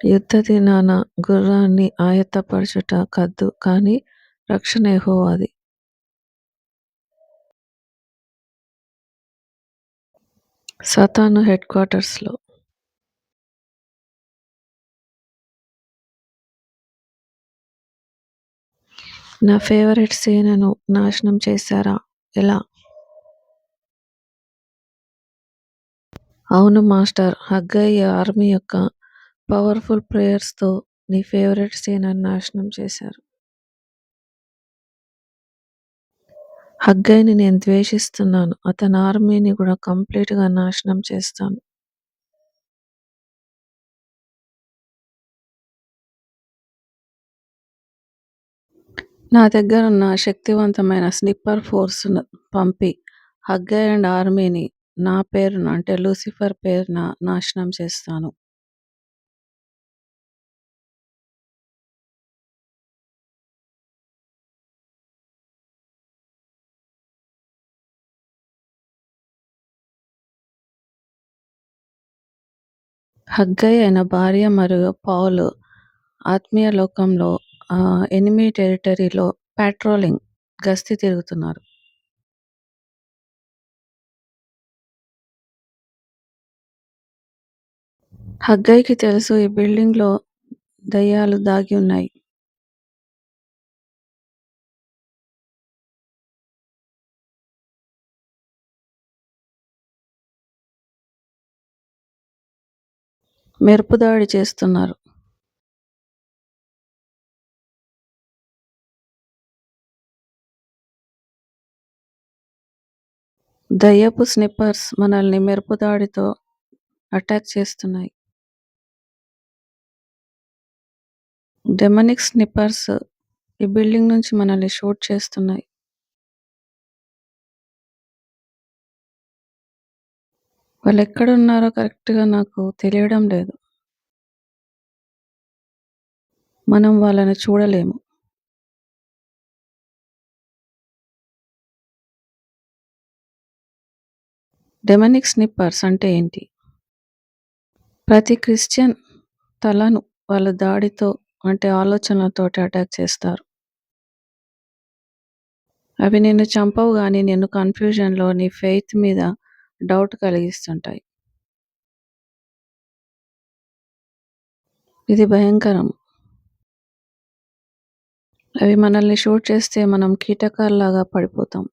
యుద్ధ దినాన గుర్రాన్ని ఆయత్తపరచుట కద్దు కాని రక్షణ యెహోవాది. సాతాను హెడ్ క్వార్టర్స్‌లో. నా ఫేవరెట్ సేనను నాశనం చేశారా? ఎలా? అవును మాస్టర్. హగ్గయి ఆర్మీ యొక్క పవర్‌ఫుల్ ప్రేయర్స్‌తో నీ ఫేవరెట్ సేనను నాశనం చేశారు. హగ్గయిని నేను ద్వేషిస్తున్నాను. అతని ఆర్మీని కూడా కంప్లీట్‌గా నాశనం చేస్తాను. నా దగ్గరున్న శక్తివంతమైన స్నిప్పర్ ఫోర్స్‌ను పంపి హగ్గయి అండ్ ఆర్మీని నా పేరున అంటే లూసిఫర్ పేరున నాశనం చేస్తాను. హగ్గయి ఆయన భార్య మరియు పౌలు ఆత్మీయ లోకంలో ఎనిమీ టెరిటరీలో పాట్రోలింగ్ గస్తీ తిరుగుతున్నారు. హగ్గయికి తెలుసు ఈ బిల్డింగ్‌లో దయ్యాలు దాగి ఉన్నాయి. మెరుపు దాడి చేస్తున్నారు. దయ్యపు స్నిప్పర్స్ మనల్ని మెరుపు దాడితో అటాక్ చేస్తున్నాయి. డెమనిక్ స్నిప్పర్స్ ఈ బిల్డింగ్ నుంచి మనల్ని షూట్ చేస్తున్నాయి. వాళ్ళెక్కడున్నారో కరెక్ట్‌గా నాకు తెలియడం లేదు. మనం వాళ్ళని చూడలేము. డెమనిక్ స్నిప్పర్స్ అంటే ఏంటి? ప్రతి క్రిస్టియన్ తలను వాళ్ళ దాడితో అంటే ఆలోచనలతోటి అటాక్ చేస్తారు. అవి నిన్ను చంపవు గానీ నిన్ను కన్‌ఫ్యూజన్‌లో నీ ఫెయిత్ మీద డౌట్ కలిగిస్తుంటాయి. ఇది భయంకరం. అవి మనల్ని షూట్ చేస్తే మనం కీటకాల్లాగా పడిపోతాం.